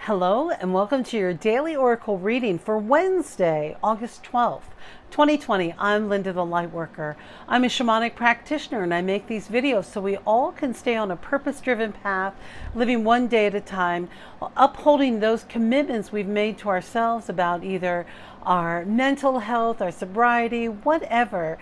Hello and welcome to your daily oracle reading for Wednesday, August 12th, 2020. I'm Linda the Lightworker. I'm a shamanic practitioner and I make these videos so we all can stay on a purpose-driven path, living one day at a time, upholding those commitments we've made to ourselves about either our mental health, our sobriety, whatever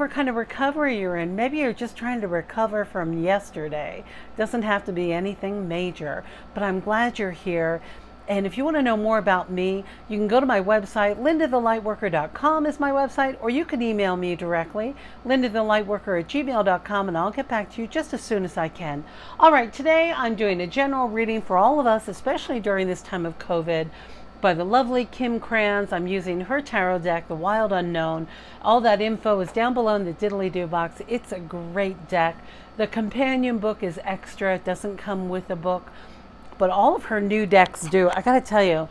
kind of recovery you're in. Maybe you're just trying to recover from yesterday. Doesn't have to be anything major, but I'm glad you're here. And if you want to know more about me, you can go to my website. LindaTheLightWorker.com is my website, or you can email me directly, LindaTheLightWorker@gmail.com, and I'll get back to you just as soon as I can. All right, today I'm doing a general reading for all of us, especially during this time of COVID, by the lovely Kim Kranz. I'm using her tarot deck, The Wild Unknown. All that info is down below in the diddly-do box. It's a great deck. The companion book is extra. It doesn't come with a book, but all of her new decks do. I gotta tell you,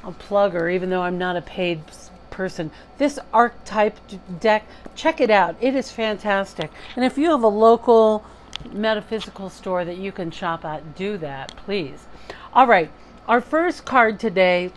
I'll plug her even though I'm not a paid person. This archetype deck, check it out. It is fantastic. And if you have a local metaphysical store that you can shop at, do that, please. All right, our first card today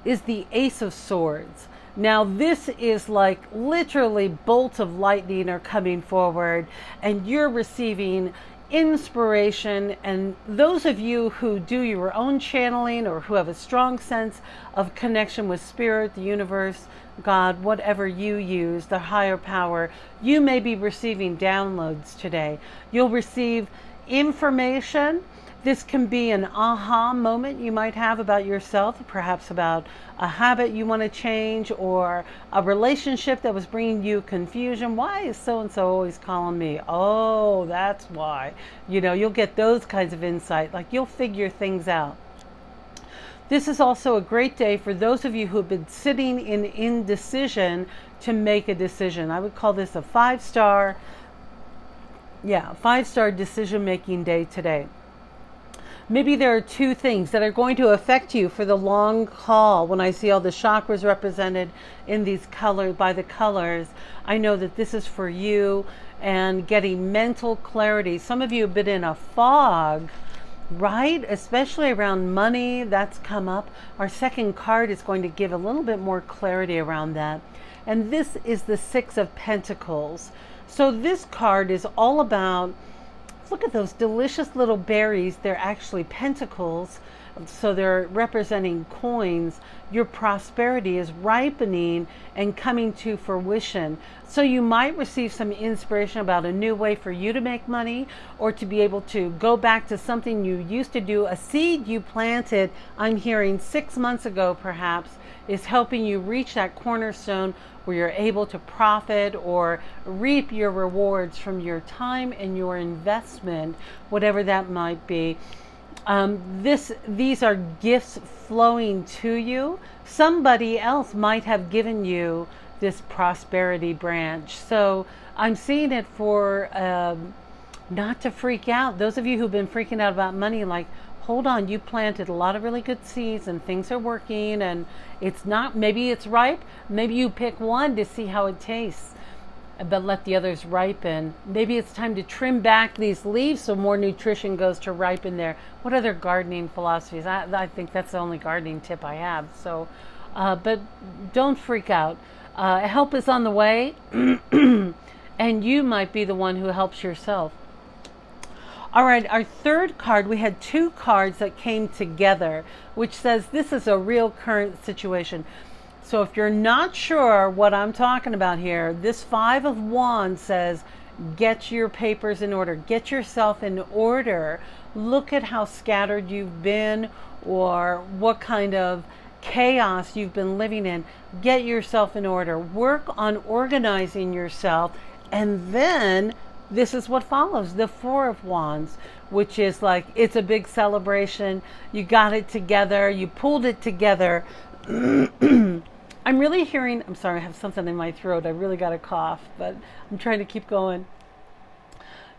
is the Ace of Swords. Now this is like literally bolts of lightning are coming forward and you're receiving inspiration. And those of you who do your own channeling or who have a strong sense of connection with spirit, the universe, God, whatever you use, the higher power, you may be receiving downloads today. You'll receive information. This can be an aha moment you might have about yourself, perhaps about a habit you want to change or a relationship that was bringing you confusion. Why is so-and-so always calling me? Oh, that's why. You know, you'll get those kinds of insight, like you'll figure things out. This is also a great day for those of you who have been sitting in indecision to make a decision. I would call this a five-star decision-making day today. Maybe there are two things that are going to affect you for the long haul. When I see all the chakras represented in these colors, by the colors, I know that this is for you and getting mental clarity. Some of you have been in a fog, right? Especially around money, that's come up. Our second card is going to give a little bit more clarity around that. And this is the Six of Pentacles. So this card is all about, look at those delicious little berries. They're actually pentacles, so they're representing coins. Your prosperity is ripening and coming to fruition. So you might receive some inspiration about a new way for you to make money, or to be able to go back to something you used to do. A seed you planted, I'm hearing 6 months ago perhaps, is helping you reach that cornerstone where you're able to profit or reap your rewards from your time and your investment, whatever that might be. These are gifts flowing to you. Somebody else might have given you this prosperity branch. So I'm seeing it for not to freak out. Those of you who've been freaking out about money, like, hold on, you planted a lot of really good seeds and things are working, and it's not, maybe it's ripe. Maybe you pick one to see how it tastes, but let the others ripen. Maybe it's time to trim back these leaves so more nutrition goes to ripen there. What other gardening philosophies? I think that's the only gardening tip I have. So, but don't freak out. Help is on the way, and you might be the one who helps yourself. All right, our third card, we had two cards that came together, which says this is a real current situation. So if you're not sure what I'm talking about here, this Five of Wands says, get your papers in order, get yourself in order. Look at how scattered you've been or what kind of chaos you've been living in. Get yourself in order. Work on organizing yourself, and then this is what follows, the Four of Wands, which is like, it's a big celebration. You got it together. You pulled it together. I'm really hearing, I'm sorry, I have something in my throat. I really got a cough, but I'm trying to keep going.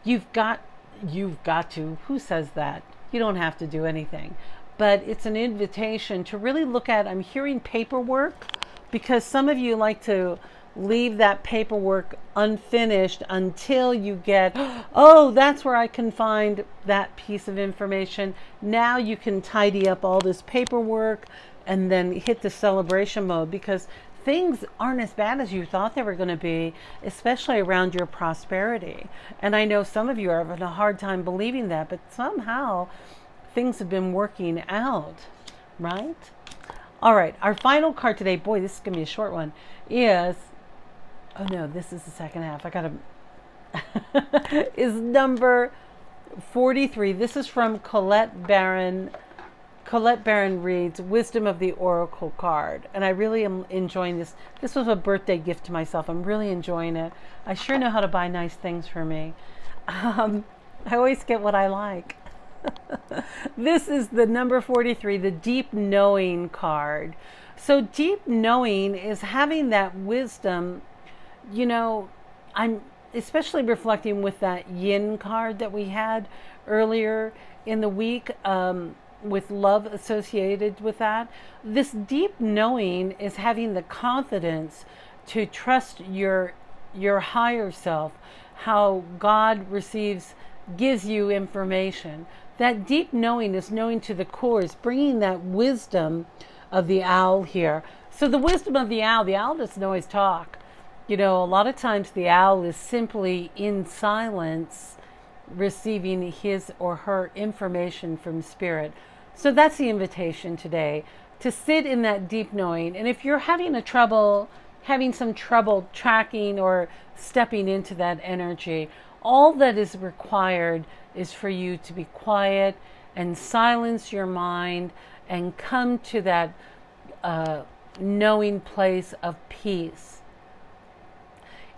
You've got to, who says that? You don't have to do anything, but it's an invitation to really look at, I'm hearing paperwork, because some of you like to leave that paperwork unfinished until you get, oh, that's where I can find that piece of information. Now you can tidy up all this paperwork and then hit the celebration mode, because things aren't as bad as you thought they were going to be, especially around your prosperity. And I know some of you are having a hard time believing that, but somehow things have been working out, right? All right, our final card today, boy, this is going to be a short one, is, oh no, this is the second half. I got to, is number 43. This is from Colette Baron-Reid's Wisdom of the Oracle card. And I really am enjoying this. This was a birthday gift to myself. I'm really enjoying it. I sure know how to buy nice things for me. I always get what I like. This is the number 43, the Deep Knowing card. So deep knowing is having that wisdom. You know, I'm especially reflecting with that yin card that we had earlier in the week, with love associated with that. This deep knowing is having the confidence to trust your higher self, how God gives you information. That deep knowing is knowing to the core, is bringing that wisdom of the owl here. So the wisdom of the owl doesn't always talk. You know, a lot of times the owl is simply in silence, receiving his or her information from spirit. So that's the invitation today, to sit in that deep knowing. And if you're having some trouble tracking or stepping into that energy, all that is required is for you to be quiet and silence your mind and come to that knowing place of peace.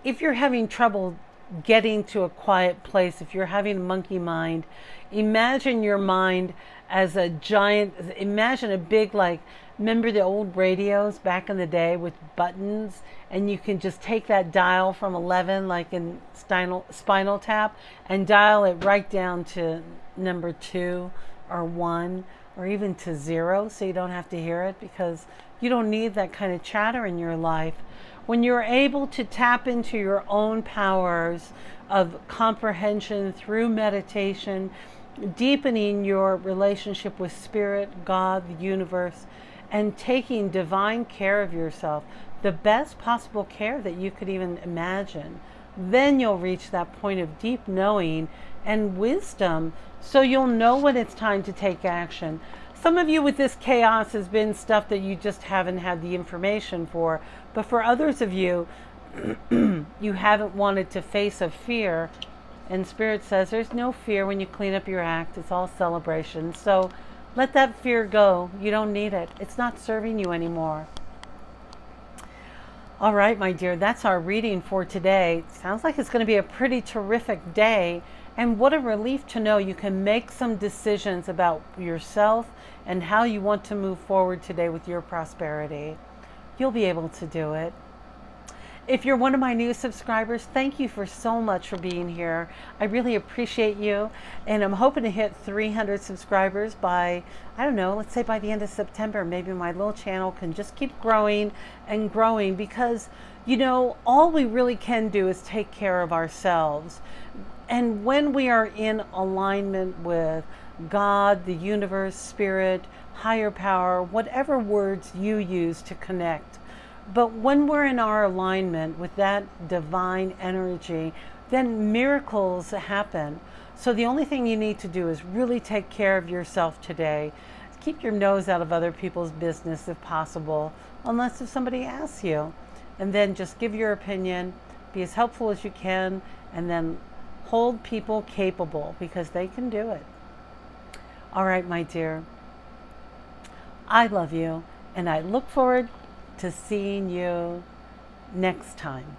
If you're having trouble getting to a quiet place, if you're having a monkey mind, imagine your mind as a giant, imagine a big, like, remember the old radios back in the day with buttons, and you can just take that dial from 11, like in Spinal Tap, and dial it right down to number 2 or 1 or even to 0, so you don't have to hear it, because you don't need that kind of chatter in your life. When you're able to tap into your own powers of comprehension through meditation, deepening your relationship with spirit, God, the universe, and taking divine care of yourself, the best possible care that you could even imagine, then you'll reach that point of deep knowing and wisdom, so you'll know when it's time to take action. Some of you with this chaos has been stuff that you just haven't had the information for, but for others of you, you haven't wanted to face a fear, and Spirit says there's no fear when you clean up your act. It's all celebration. So let that fear go. You don't need it. It's not serving you anymore. All right, my dear, that's our reading for today. Sounds like it's going to be a pretty terrific day. And what a relief to know you can make some decisions about yourself and how you want to move forward today with your prosperity. You'll be able to do it. If you're one of my new subscribers, thank you so much for being here. I really appreciate you. And I'm hoping to hit 300 subscribers by, I don't know, let's say by the end of September. Maybe my little channel can just keep growing and growing, because, you know, all we really can do is take care of ourselves. And when we are in alignment with God, the universe, spirit, higher power, whatever words you use to connect, but when we're in our alignment with that divine energy, then miracles happen. So the only thing you need to do is really take care of yourself today. Keep your nose out of other people's business if possible, unless if somebody asks you. And then just give your opinion, be as helpful as you can, and then hold people capable, because they can do it. All right, my dear. I love you, and I look forward to seeing you next time.